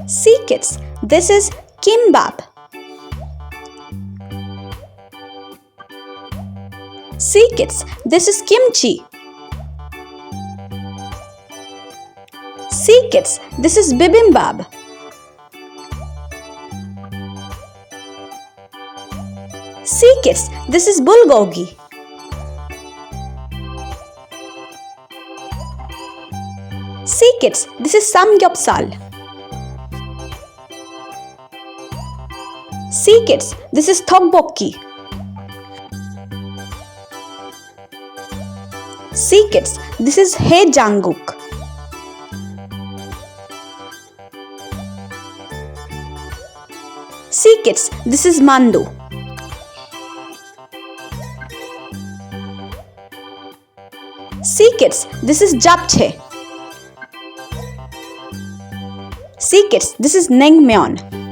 See kids, this is Kimbap. See kids, this is Kimchi. See kids, this is Bibimbap. See kids, this is Bulgogi. See kids, this is Samgyeopsal. See kids, this is Tteokbokki. See kids, this is Hangul. See kids, this is Mandu. See kids, this is Japchae. See kids, this is Naengmyeon.